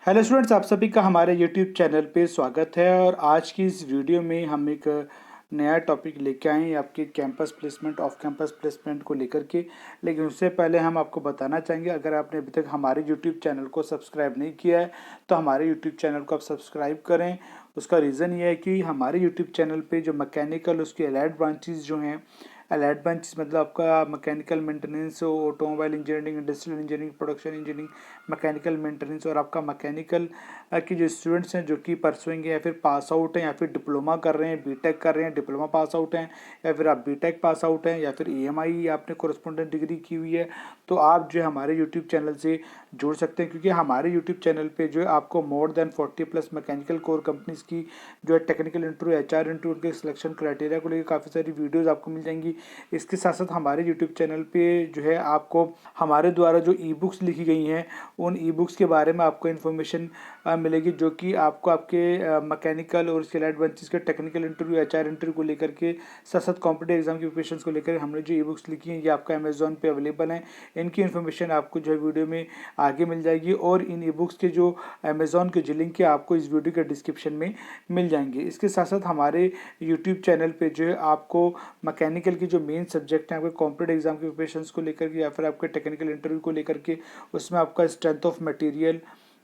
Hello students, आप सभी का हमारे यूट्यूब चैनल पे स्वागत है। और आज की इस वीडियो में हम एक नया टॉपिक लेके आए हैं आपके campus placement off campus placement को लेकर के। लेकिन उससे पहले हम आपको बताना चाहेंगे, अगर आपने अभी तक हमारे यूट्यूब चैनल को सब्सक्राइब नहीं किया है तो हमारे यूट्यूब चैनल को आप सब्सक्राइब करें। उसका रीज़न ये है कि हमारे यूट्यूब चैनल पे जो मैकेनिकल उसकी एलाइड ब्रांचेस जो हैं, एलाइड ब्रांचेस मतलब आपका mechanical maintenance, automobile engineering, industrial engineering, production engineering, mechanical maintenance, और आपका मैकेनिकल की जो स्टूडेंट्स हैं जो कि परसुएंगे या फिर पास आउट हैं या फिर डिप्लोमा कर रहे हैं, बीटेक कर रहे हैं, डिप्लोमा पास आउट हैं, या फिर आप बीटेक पास आउट हैं, या फिर ईएमआई आपने कोरस्पोंडेंट डिग्री की हुई है, तो आप जो है हमारे यूट्यूब चैनल से जुड़ सकते हैं। क्योंकि हमारे यूट्यूब चैनल पे जो है आपको more than 40+ mechanical core companies की जो है टेक्निकल इंटरव्यू, एचआर इंटरव्यू, उनके सिलेक्शन क्राइटेरिया को लेकर काफ़ी सारी वीडियोज़ आपको मिल जाएंगी। इसके साथ साथ हमारे यूट्यूब चैनल पे जो है आपको हमारे द्वारा जो ई बुक्स लिखी गई हैं उन ई बुक्स के बारे में आपको इन्फॉर्मेशन मिलेगी, जो कि आपको आपके मैकेनिकल और उसके लाइट ब्रांचेस के टेक्निकल इंटरव्यू, एचआर इंटरव्यू को लेकर के, साथ साथ कॉम्पिटेटिव एग्जाम की प्रिपरेशन को लेकर हमने जो ई बुक्स लिखी हैं ये आपका अमेजोन पे अवेलेबल है। इनकी इन्फॉर्मेशन आपको जो है वीडियो में आगे मिल जाएगी, और इन ई बुक्स के जो अमेजोन के जो लिंक है आपको इस वीडियो के डिस्क्रिप्शन में मिल जाएंगे। इसके साथ साथ हमारे यूट्यूब चैनल पे जो है आपको मैकेनिकल की जो मेन सब्जेक्ट हैं आपके कॉम्पिटेटिव एग्जाम की प्रिपरेशन को लेकर के या फिर आपके टेक्निकल इंटरव्यू को लेकर के, उसमें आपका स्ट्रेंथ ऑफ मटेरियल,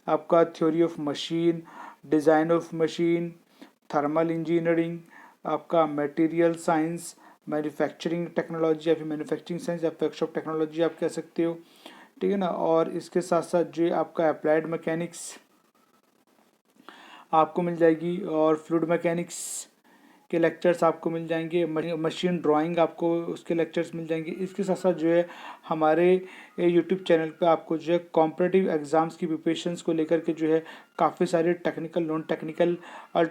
आपका theory of machine, design of machine, thermal engineering, आपका मटेरियल साइंस, मैन्युफैक्चरिंग टेक्नोलॉजी या फिर मैन्युफैक्चरिंग साइंस या वर्कशॉप टेक्नोलॉजी आप कह सकते हो, ठीक है ना। और इसके साथ साथ जो आपका अप्लाइड मैकेनिक्स आपको मिल जाएगी, और फ्लूइड मैकेनिक्स के लेक्चर्स आपको मिल जाएंगे, मशीन ड्राइंग आपको उसके लेक्चर्स मिल जाएंगे। इसके साथ साथ जो है हमारे यूट्यूब चैनल पे आपको जो है कॉम्पिटिटिव एग्जाम्स की प्रिपरेशंस को लेकर के जो है काफ़ी सारे टेक्निकल नॉन टेक्निकल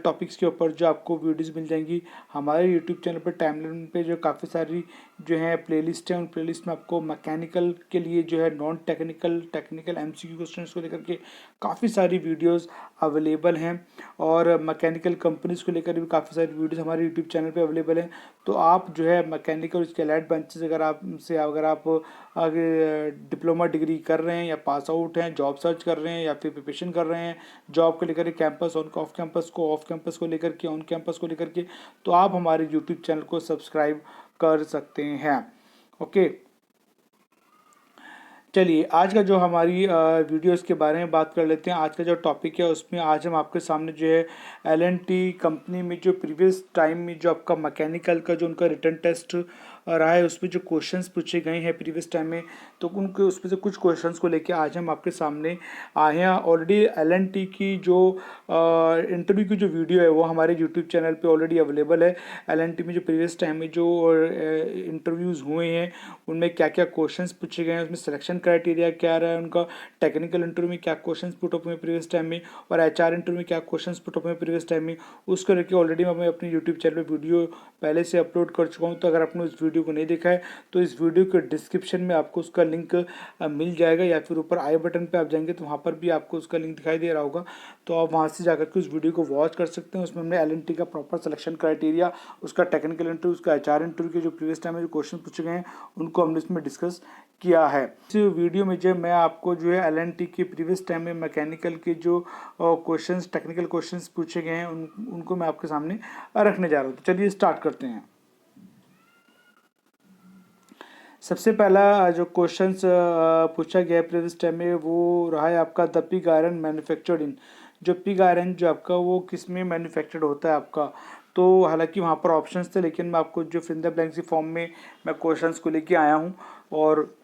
टॉपिक्स के ऊपर जो आपको वीडियोस मिल जाएंगी। हमारे यूट्यूब चैनल पर टाइमलाइन पे जो काफ़ी सारी जो है प्लेलिस्ट है, उन प्लेलिस्ट में आपको मैकेनिकल के लिए जो है non technical, technical MCQ questions को लेकर के काफ़ी सारी वीडियोस अवेलेबल हैं, और मैकेनिकल कंपनीज को लेकर भी काफ़ी सारी वीडियोस हमारे यूट्यूब चैनल पे अवेलेबल हैं। तो आप जो है मैकेनिकल उसके एलाइड ब्रांचेस अगर आप आगे डिप्लोमा डिग्री कर रहे हैं या पास आउट हैं, जॉब सर्च कर रहे हैं या फिर प्रिपरेशन कर रहे हैं जॉब को लेकर, कैंपस ऑफ कैंपस को लेकर के, ऑन कैंपस को लेकर के, तो आप हमारे यूट्यूब चैनल को सब्सक्राइब कर सकते हैं। ओके, चलिए आज का जो हमारी वीडियोस के बारे में बात कर लेते हैं। आज का जो टॉपिक है उसमें आज हम आपके सामने जो है एल&टी कंपनी में जो प्रीवियस टाइम में जो आपका मैकेनिकल का जो उनका रिटर्न टेस्ट रहा है उसमें जो क्वेश्चंस पूछे गए हैं प्रीवियस टाइम में, तो उनके उसमें से कुछ क्वेश्चंस को लेके आज हम आपके सामने आए हैं। ऑलरेडी एल&टी की जो इंटरव्यू की जो वीडियो है वो हमारे यूट्यूब चैनल पे ऑलरेडी अवेलेबल है। एल&टी में जो प्रीवियस टाइम में जो इंटरव्यूज़ हुए हैं उनमें क्या क्या क्वेश्चंस पूछे गए हैं, उसमें सिलेक्शन क्राइटेरिया क्या रहा है उनका, टेक्निकल इंटरव्यू में क्या क्वेश्चंस पुट अप हुए प्रीवियस टाइम में, और एचआर इंटरव्यू में क्या क्वेश्चंस पुट अप हुए प्रीवियस टाइम में, उसको लेकर ऑलरेडी मैं अपने यूट्यूब चैनल पर वीडियो पहले से अपलोड कर चुका हूँ। तो अगर आपने उस वीडियो को नहीं देखा है तो इस वीडियो के डिस्क्रिप्शन में आपको उसका लिंक मिल जाएगा, या फिर ऊपर आई बटन पर आप जाएंगे तो वहाँ पर भी आपको उसका लिंक दिखाई दे रहा होगा, तो आप वहाँ से जाकर के उस वीडियो को वॉच कर सकते हैं। उसमें हमने एल&टी का प्रॉपर सिलेक्शन क्राइटेरिया, उसका टेक्निकल इंटरव्यू, उसका एचआर इंटरव्यू के जो प्रीवियस टाइम में जो क्वेश्चन पूछे गए हैं उनको हमने इसमें डिस्कस किया है। इस वीडियो में जो मैं आपको जो है एल&टी के प्रीवियस टाइम में मैकेनिकल के जो क्वेश्चंस, टेक्निकल क्वेश्चंस पूछे गए हैं उनको मैं आपके सामने रखने जा रहा हूँ। तो चलिए स्टार्ट करते हैं। सबसे पहला जो क्वेश्चंस पूछा गया है प्रीवियस टाइम में वो रहा है आपका, the pig iron manufactured in, जो पिग आयरन जो आपका वो किस में मैन्युफैक्चर्ड होता है आपका। तो हालांकि वहाँ पर ऑप्शंस थे, लेकिन मैं आपको जो fill in the blanks form में मैं क्वेश्चंस को लेके आया हूँ, और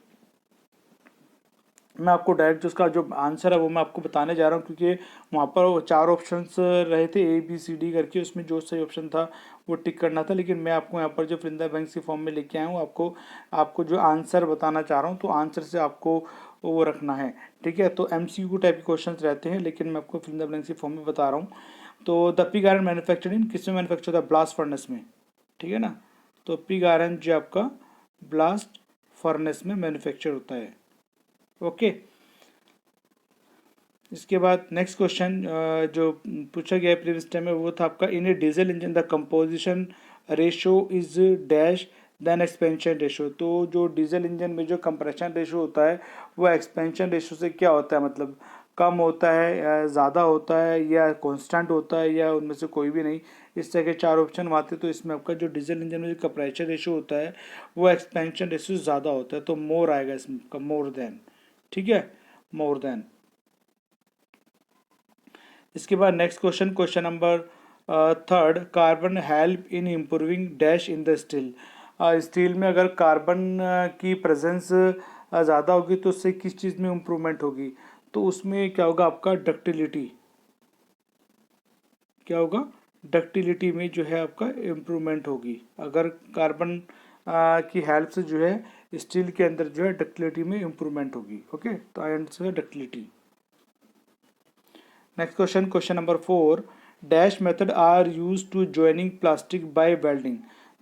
मैं आपको डायरेक्ट जो उसका जो आंसर है वो मैं आपको बताने जा रहा हूँ, क्योंकि वहाँ पर 4 ऑप्शंस रहे थे A B C D करके, उसमें जो सही ऑप्शन था वो टिक करना था। लेकिन मैं आपको यहाँ पर जो फिल इन द ब्लैंक्स के फॉर्म में लेके आया हूँ, आपको जो आंसर बताना चाह रहा हूँ, तो आंसर से आपको वो रखना है, ठीक है। तो MCQ टाइप के क्वेश्चन रहते हैं, लेकिन मैं आपको फिल इन द ब्लैंक्स के फॉर्म में बता रहा हूँ। तो the pig iron manufactured in किस में मैन्युफैक्चर होता है, ब्लास्ट फर्नेस में, ठीक है ना। तो पिग आयरन जो आपका ब्लास्ट फर्नेस में मैन्युफैक्चर होता है। ओके, इसके बाद नेक्स्ट क्वेश्चन जो पूछा गया प्रीवियस टाइम में वो था आपका, in a diesel engine the composition ratio is dash then expansion ratio. तो जो डीजल इंजन में जो कंप्रेशन रेशो होता है वो एक्सपेंशन रेशो से क्या होता है, मतलब कम होता है या ज़्यादा होता है या कांस्टेंट होता है या उनमें से कोई भी नहीं। इस तरह के 4 ऑप्शन आते हैं। तो इसमें आपका जो डीजल इंजन में जो प्रेशर रेशियो होता है वो एक्सपेंशन रेशियो ज़्यादा होता है, तो मोर आएगा इसमें का, मोर देन। ठीक है, मोर देन। इसके बाद next question, question number third, carbon help in improving dash in the steel. Steel में अगर कार्बन की प्रेजेंस ज़्यादा होगी तो उससे किस चीज़ में इम्प्रूवमेंट होगी? तो उसमें क्या होगा आपका, डक्टिलिटी। क्या होगा? डक्टिलिटी में जो है आपका इम्प्रूवमेंट होगी अगर कार्बन की हेल्प से जो है स्टील के अंदर जो है डक्टिलिटी में इम्प्रूवमेंट होगी। ओके, तो आंसर है ductility. Next question, question number 4, dash method are use to joining plastic by welding.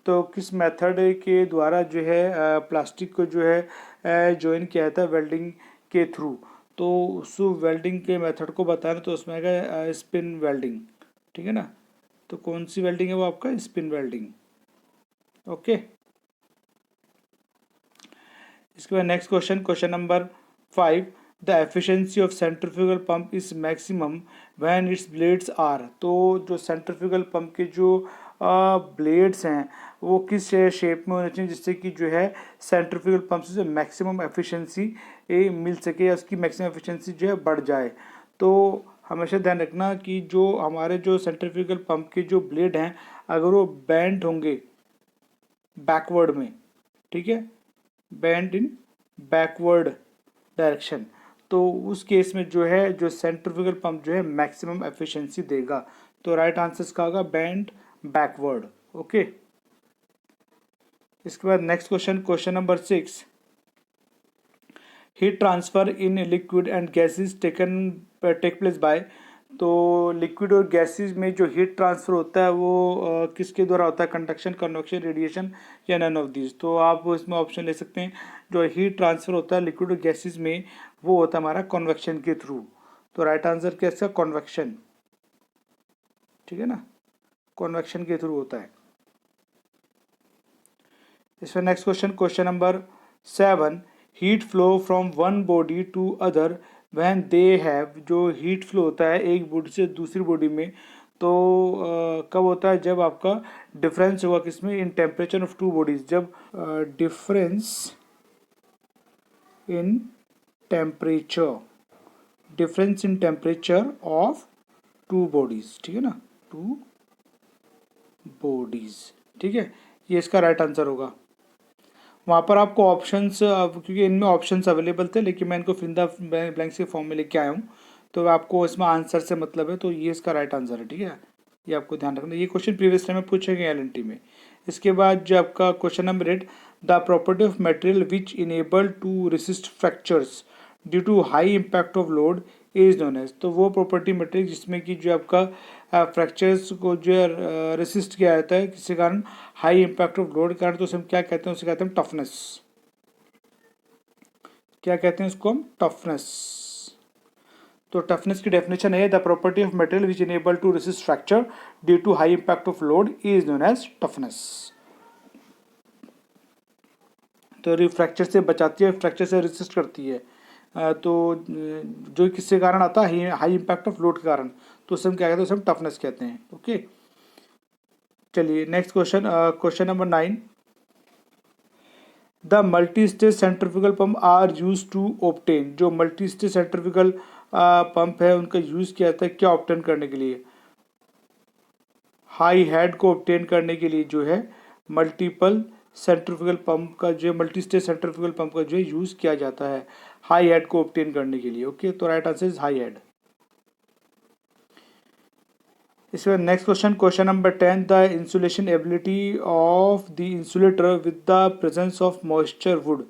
तो किस मेथड के द्वारा जो है प्लास्टिक को जो है जॉइन किया जाता है वेल्डिंग के थ्रू? तो उस वेल्डिंग के मेथड को बताना, तो उसमें आएगा स्पिन वेल्डिंग। ठीक है ना, तो कौन सी वेल्डिंग है वो आपका, स्पिन वेल्डिंग। ओके, इसके बाद next question, question number 5, the efficiency of centrifugal pump is maximum when its blades are. तो जो सेंट्रीफ्यूगल पंप के जो ब्लेड्स हैं वो किस शेप में होने चाहिए जिससे कि जो है सेंट्रीफ्यूगल पंप से मैक्सिमम एफिशिएंसी मिल सके या उसकी मैक्सिमम एफिशिएंसी जो है बढ़ जाए। तो हमेशा ध्यान रखना कि जो हमारे जो सेंट्रीफ्यूगल पंप के जो ब्लेड हैं अगर वो बेंड होंगे बैकवर्ड में, ठीक है, बेंड इन बैकवर्ड डायरेक्शन, तो उस केस में जो है जो सेंट्रीफ्यूगल पंप जो है मैक्सिमम एफिशिएंसी देगा। तो राइट आंसर इसका होगा बेंड बैकवर्ड। ओके, इसके बाद next question, question number 6, heat transfer in liquid and gases take place by. तो लिक्विड और गैसेज में जो हीट ट्रांसफर होता है वो किसके द्वारा होता है, कंडक्शन, कन्वेक्शन, रेडिएशन या नन ऑफ दिस। तो आप इसमें ऑप्शन ले सकते हैं, जो हीट ट्रांसफर होता है लिक्विड और गैसेज में वो होता है हमारा कन्वेक्शन के थ्रू। तो राइट आंसर क्या है इसका, कन्वेक्शन। ठीक है ना, कन्वेक्शन के थ्रू होता है। इसमें next question, question number 7, heat flow from one body to other when they have. जो हीट फ्लो होता है एक बॉडी से दूसरी बॉडी में, तो कब होता है, जब आपका डिफरेंस होगा किसमें, in temperature of two bodies. जब difference in temperature, difference in temperature of two bodies. ठीक है ना, टू बॉडीज। ठीक है, ये इसका राइट आंसर होगा। वहाँ पर आपको ऑप्शंस, क्योंकि इनमें ऑप्शंस अवेलेबल थे लेकिन मैं इनको फिल द ब्लैंक्स के फॉर्म में लेके आया हूँ, तो आपको इसमें आंसर से मतलब है, तो ये इसका राइट आंसर है। ठीक है, ये आपको ध्यान रखना, ये क्वेश्चन प्रीवियस टाइम में पूछे गए एलएनटी में। इसके बाद जो आपका question number 8, the property of material which enable to resist fractures due to high impact of load is known as. तो वो प्रॉपर्टी मटेरियल जिसमें कि जो आपका फ्रैक्चर्स को जो है रेसिस्ट किया जाता है किसी कारण, हाई इम्पैक्ट ऑफ लोड के कारण, तो उसे हम क्या कहते हैं, उसे कहते हैं टफनेस। क्या कहते हैं उसको हम, टफनेस। तो टफनेस की डेफिनेशन है, the property of material which enable to resist fracture due to high impact of load is known as toughness. तो फ्रैक्चर से बचाती है, फ्रैक्चर से रेसिस्ट करती है। तो जो किसके कारण आता है, हाई इम्पैक्ट ऑफ लोड के कारण, तो उसे हम क्या कहते हैं, उसे हम टफनेस कहते हैं। ओके, चलिए next question, question number 9, the multi stage centrifugal pump are use to obtain. जो मल्टी स्टेज सेंट्रीफ्यूगल पंप है उनका यूज किया जाता है क्या ऑब्टेन करने के लिए, हाई हेड को ऑब्टेन करने के लिए जो है मल्टीपल सेंट्रीफ्यूगल पंप का जो मल्टी स्टेज सेंट्रीफ्यूगल पंप का जो है यूज किया जाता है हाई हेड को ऑब्टेन करने के लिए। ओके, तो right answer is high head. इसके बाद next question, question number 10, the insulation ability of the insulator with the presence of moisture would.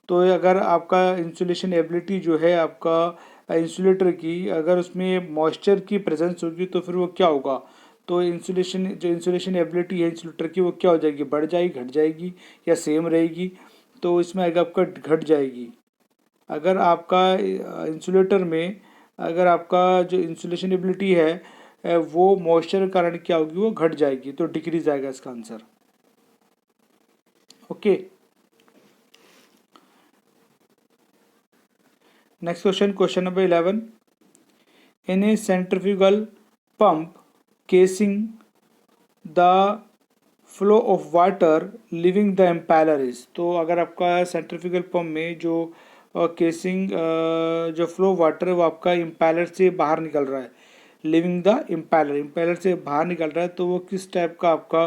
तो अगर आपका इंसुलेशन एबिलिटी जो है आपका इंसुलेटर की, अगर उसमें मॉइस्चर की प्रेजेंस होगी तो फिर वो क्या होगा, तो इंसुलेशन, जो इंसुलेशन एबिलिटी है इंसुलेटर की वो क्या हो जाएगी, बढ़ जाएगी, घट जाएगी या सेम रहेगी। तो इसमें अगर आपका घट जाएगी, अगर आपका इंसुलेटर में अगर आपका जो इंसुलेशन एबिलिटी है वो मॉइस्चर के कारण क्या होगी, वो घट जाएगी, तो डिक्रीज आएगा इसका answer. Okay, next question, question number 11, in a centrifugal pump casing the flow of water leaving the impeller is. तो अगर आपका सेंट्रीफ्यूगल पंप में जो केसिंग जो फ्लो वाटर है वो आपका इम्पैलर से बाहर निकल रहा है, लिविंग द इम्पैलर, इम्पैलर से बाहर निकल रहा है, तो वो किस टाइप का आपका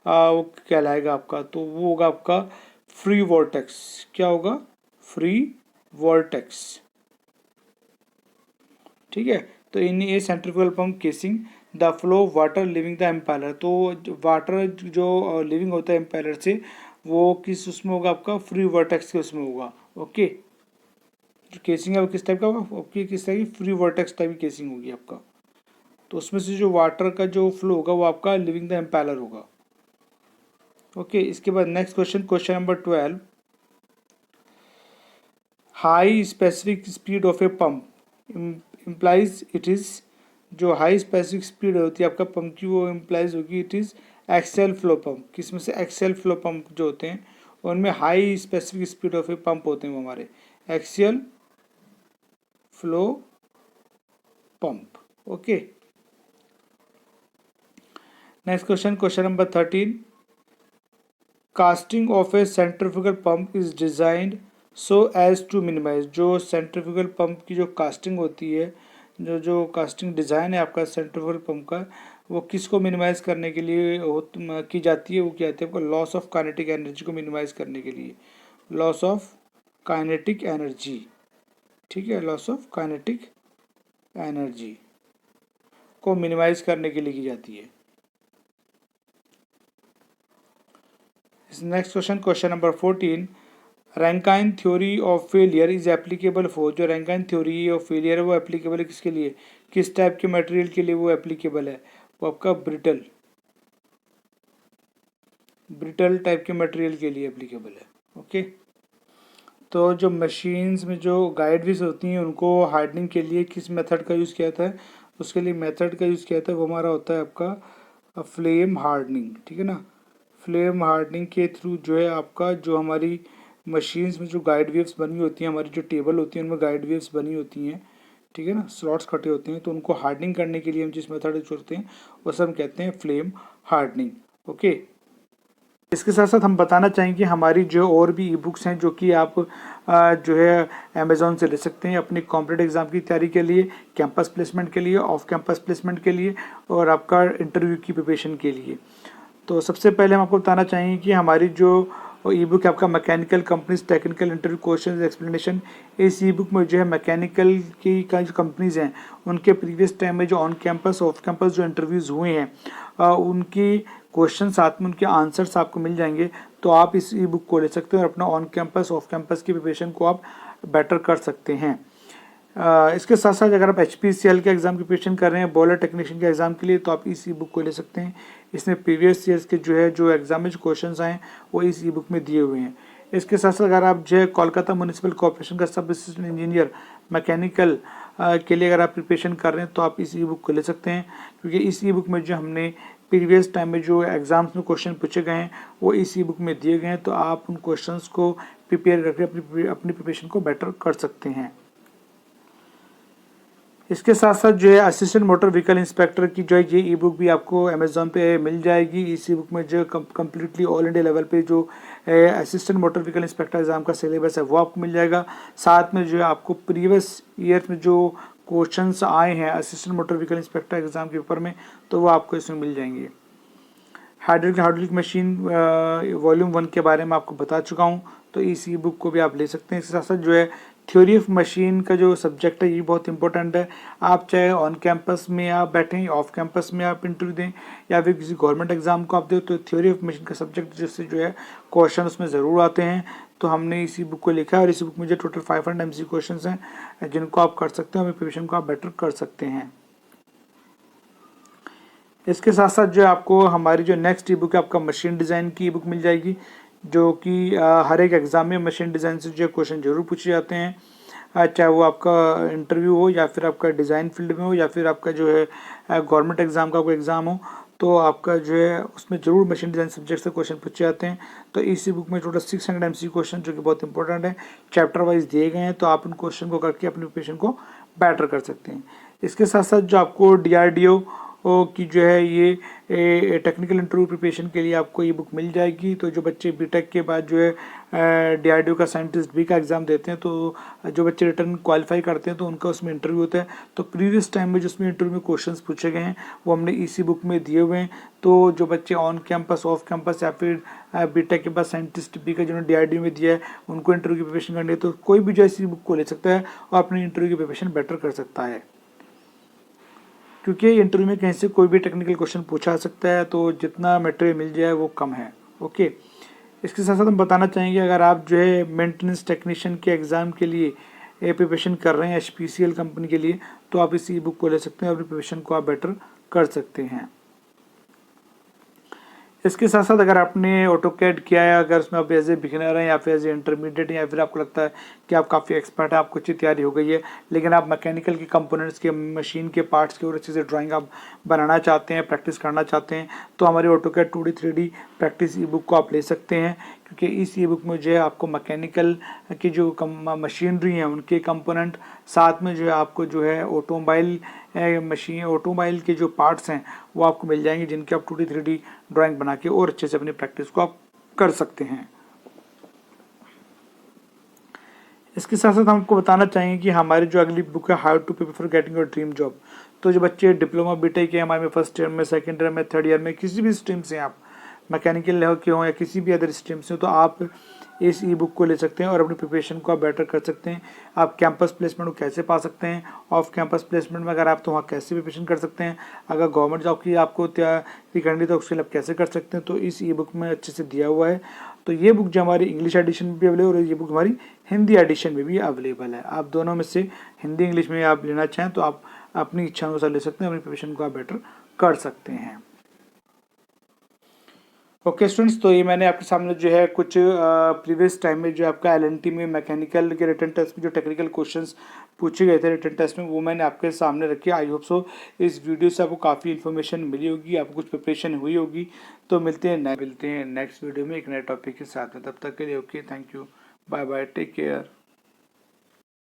वो कहलाएगा आपका, तो वो होगा आपका फ्री वॉर्टेक्स। क्या होगा? Free vortex. ठीक है, तो in a centrifugal pump casing the flow water leaving the impeller, तो वाटर जो लिविंग होता है इम्पैलर से वो किस उसमें होगा आपका? फ्री वॉर्टेक्स के उसमें होगा। ओके, जो केसिंग है वो किस टाइप का होगा? ओके, किस टाइप की? फ्री वॉर्टेक्स टाइप की केसिंग होगी आपका। तो उसमें से जो वाटर का जो फ्लो होगा वो आपका लिविंग द इम्पैलर होगा। ओके, इसके बाद next question, question number 12, high specific speed of a pump implies it is, जो हाई स्पेसिफिक स्पीड होती है आपका पंप की वो इम्प्लाइज होगी it is axial flow pump. किसमें से? एक्सेल फ्लो पंप जो होते हैं उनमें high specific speed of a pump होते हैं वो हमारे axial flow pump. Okay, next question, question number 13, casting of a centrifugal pump is designed so as to minimise, जो सेंट्रीफ्यूगल पंप की जो कास्टिंग होती है, जो कास्टिंग डिज़ाइन है आपका सेंट्रीफ्यूगल पंप का, वो किसको मिनिमाइज करने के लिए की जाती है? वो क्या कहते हैं आपको? लॉस ऑफ काइनेटिक एनर्जी को मिनिमाइज करने के लिए, लॉस ऑफ काइनेटिक एनर्जी। ठीक है, लॉस ऑफ काइनेटिक एनर्जी को मिनिमाइज करने के लिए की जाती है। Next question, question number 14, Rankine theory of failure is applicable for, जो रैंकाइन थ्योरी ऑफ फेलियर है वो एप्लीकेबल है किसके लिए? किस टाइप के मटेरियल के लिए वो एप्लीकेबल है? वो आपका ब्रिटल, ब्रिटल टाइप के मटेरियल के लिए एप्लीकेबल है। ओके, तो जो मशीन्स में जो गाइड व्हील्स होती हैं उनको हार्डनिंग के लिए किस मेथड का यूज़ किया जाता है? उसके लिए मेथड का यूज़ किया जाता है वो हमारा होता है आपका फ्लेम हार्डनिंग। ठीक है ना, फ्लेम हार्डनिंग के थ्रू जो है आपका, जो हमारी मशीन्स में जो गाइड वेव्स बनी होती हैं, हमारी जो टेबल होती है उनमें गाइड वेव्स बनी होती हैं, ठीक है ना, स्लॉट्स कटे होते हैं, तो उनको हार्डनिंग करने के लिए हम जिस मेथड यूज करते हैं उसे हम कहते हैं फ्लेम हार्डनिंग। ओके, इसके साथ साथ हम बताना चाहेंगे हमारी जो और भी ई बुक्स हैं जो कि आप जो है अमेज़ॉन से ले सकते हैं अपनी कॉम्पिटेटिव एग्ज़ाम की तैयारी के लिए, कैंपस प्लेसमेंट के लिए, ऑफ कैंपस प्लेसमेंट के लिए और आपका इंटरव्यू की प्रिपरेशन के लिए। तो सबसे पहले हम आपको बताना चाहेंगे कि हमारी जो ई बुक है आपका mechanical companies technical interview question explanation, इस ई बुक में जो है मैकेनिकल की का जो कंपनीज हैं उनके प्रीवियस टाइम में जो ऑन कैंपस ऑफ कैंपस जो इंटरव्यूज़ हुए हैं उनकी क्वेश्चन साथ में उनके आंसर्स आपको मिल जाएंगे। तो आप इस ई बुक को ले सकते हैं और अपना ऑन कैंपस ऑफ कैंपस की प्रिपरेशन को आप बेटर कर सकते हैं। इसके साथ साथ अगर आप HPCL के एग्ज़ाम की प्रिपरेशन कर रहे हैं बॉयलर टेक्नीशियन के एग्ज़ाम के लिए तो आप इस ई बुक को ले सकते हैं। इसमें प्रीवियस ईयर्स के जो एग्ज़ाम में जो क्वेश्चन आए वो इस ई बुक में दिए हुए हैं। इसके साथ साथ अगर आप जो है कोलकाता म्यूनिसिपल कॉर्पोरेशन का सब असिस्टेंट इंजीनियर मैकेनिकल के लिए अगर आप प्रिपरेशन कर रहे हैं तो आप इस ई बुक को ले सकते हैं, क्योंकि इस ई बुक में जो हमने प्रीवियस टाइम में जो एग्ज़ाम्स में क्वेश्चन पूछे गए हैं वो इस ई बुक में दिए गए हैं। तो आप उन क्वेश्चंस को प्रिपेयर करके अपनी प्रिपरेशन को बेटर कर सकते हैं। इसके साथ साथ जो है असिस्टेंट मोटर व्हीकल इंस्पेक्टर की जो है ये ई बुक भी आपको अमेज़ॉन पे मिल जाएगी। इस ई बुक में जो कम्प्लीटली ऑल इंडिया लेवल पे जो assistant motor vehicle inspector exam का सिलेबस है वो आपको मिल जाएगा। साथ में जो है आपको प्रीवियस ईयर में जो क्वेश्चंस आए हैं assistant motor vehicle inspector exam के पेपर में तो वो आपको इसमें मिल जाएंगे। हाइड्रोलिक मशीन वॉल्यूम 1 के बारे में आपको बता चुका हूँ, तो इस ई बुक को भी आप ले सकते हैं। इसके साथ साथ जो है थ्योरी ऑफ मशीन का जो सब्जेक्ट है ये बहुत इंपॉर्टेंट है। आप चाहे ऑन कैंपस में आप बैठें, ऑफ कैंपस में आप इंटरव्यू दें या फिर किसी गवर्नमेंट एग्जाम को आप दें, तो थ्योरी ऑफ मशीन का सब्जेक्ट जिससे जो है क्वेश्चन उसमें ज़रूर आते हैं। तो हमने इसी बुक को लिखा है और इसी बुक में जो टोटल 500 MCQ क्वेश्चन हैं जिनको आप कर सकते हैं और प्रिपरेशन को आप बेटर कर सकते हैं। इसके साथ साथ जो आपको हमारी जो नेक्स्ट ई बुक है आपका मशीन डिज़ाइन की ई बुक मिल जाएगी, जो कि हर एक एग्ज़ाम में मशीन डिज़ाइन से जो क्वेश्चन जरूर पूछे जाते हैं, चाहे वो आपका इंटरव्यू हो या फिर आपका डिज़ाइन फील्ड में हो या फिर आपका जो है गवर्नमेंट एग्ज़ाम का कोई एग्ज़ाम हो, तो आपका जो है उसमें ज़रूर मशीन डिज़ाइन सब्जेक्ट से क्वेश्चन पूछे जाते हैं। तो इसी बुक में टोटल 600 MCQ क्वेश्चन जो कि बहुत इंपॉर्टेंट है चैप्टर वाइज दिए गए हैं, तो आप उन क्वेश्चन को करके अपनी प्रिपरेशन को बेटर कर सकते हैं। इसके साथ साथ जो आपको DRDO की जो है ये टेक्निकल इंटरव्यू प्रिपरेशन के लिए आपको ये बुक मिल जाएगी। तो जो बच्चे बीटेक के बाद जो है DRDO का साइंटिस्ट भी का एग्ज़ाम देते हैं, तो जो बच्चे रिटर्न क्वालिफाई करते हैं तो उनका उसमें इंटरव्यू होता है। तो प्रीवियस टाइम में जिसमें इंटरव्यू में क्वेश्चंस पूछे गए हैं वो हमने इसी बुक में दिए हुए हैं। तो जो बच्चे ऑन कैंपस, ऑफ कैंपस या फिर बीटेक के बाद साइंटिस्ट बी का जिन्होंने DRDO में दिया है उनको इंटरव्यू की प्रिपरेशन करनी है, तो कोई भी जो इसी बुक को ले सकता है और अपनी इंटरव्यू की प्रिपरेशन बेटर कर सकता है। क्योंकि इंटरव्यू में कहीं से कोई भी टेक्निकल क्वेश्चन पूछा सकता है, तो जितना मटेरियल मिल जाए वो कम है। ओके, इसके साथ साथ हम बताना चाहेंगे अगर आप जो है मेंटेनेंस टेक्नीशियन के एग्ज़ाम के लिए प्रिपरेशन कर रहे हैं HPCL कंपनी के लिए, तो आप इस ई बुक को ले सकते हैं, अपनी प्रिपरेशन को आप बेटर कर सकते हैं। इसके साथ साथ अगर आपने ऑटोकैड किया है, अगर उसमें आप एज ए बिगिनर हैं या फिर एज ए इंटरमीडिएट हैं, या फिर आपको लगता है कि आप काफ़ी एक्सपर्ट हैं, आपको अच्छी तैयारी हो गई है, लेकिन आप मैकेनिकल के कंपोनेंट्स के, मशीन के पार्ट्स के और अच्छे से ड्राइंग आप बनाना चाहते हैं, प्रैक्टिस करना चाहते हैं, तो हमारी ऑटोकैड 2D 3D प्रैक्टिस ई बुक को आप ले सकते हैं। क्योंकि इस ई बुक में जो है आपको मैकेनिकल की जो मशीनरी हैं उनके कंपोनेंट, साथ में जो है आपको जो है ऑटोमोबाइल के जो पार्ट्स हैं वो आपको मिल जाएंगे, जिनके आप 2D 3D ड्राइंग बना के और अच्छे से अपनी प्रैक्टिस को आप कर सकते हैं। इसके साथ साथ हमको बताना चाहेंगे कि हमारी जो अगली बुक है how to prepare for getting your dream job. तो जो बच्चे डिप्लोमा बीटेक के हमारे में फर्स्ट ईयर में, सेकंड ईयर में, थर्ड ईयर में, किसी भी स्ट्रीम से आप मैकेनिकल लेवल के हों या किसी भी अदर स्ट्रीम से हो, तो आप इस ई बुक को ले सकते हैं और अपनी प्रिपरेशन को आप बेटर कर सकते हैं। आप कैंपस प्लेसमेंट को कैसे पा सकते हैं, ऑफ कैंपस प्लेसमेंट में अगर आप तो वहाँ कैसे प्रिपरेशन कर सकते हैं, अगर गवर्नमेंट जॉब की आपको तैयारी करनी तो उसके लिए आप कैसे कर सकते हैं, तो इस ई बुक में अच्छे से दिया हुआ है। तो ये बुक जो हमारी इंग्लिश एडिशन में भी अवेलेबल है और ये बुक हमारी हिंदी एडिशन में भी अवेलेबल है। आप दोनों में से हिंदी इंग्लिश में आप लेना चाहें तो आप अपनी इच्छा अनुसार ले सकते हैं, अपनी प्रिपरेशन को आप बेटर कर सकते हैं। ओके स्टूडेंट्स, तो ये मैंने आपके सामने जो है कुछ प्रीवियस टाइम में जो आपका LNT में मैकेनिकल के रिटन टेस्ट में जो टेक्निकल क्वेश्चंस पूछे गए थे रिटन टेस्ट में, वो मैंने आपके सामने रखे। आई होप सो इस वीडियो से आपको काफ़ी इन्फॉर्मेशन मिली होगी, आपको कुछ प्रिपरेशन हुई होगी। तो मिलते हैं नेक्स्ट वीडियो में एक नए टॉपिक के साथ में। तब तक के लिए okay, thank you, bye bye, take care.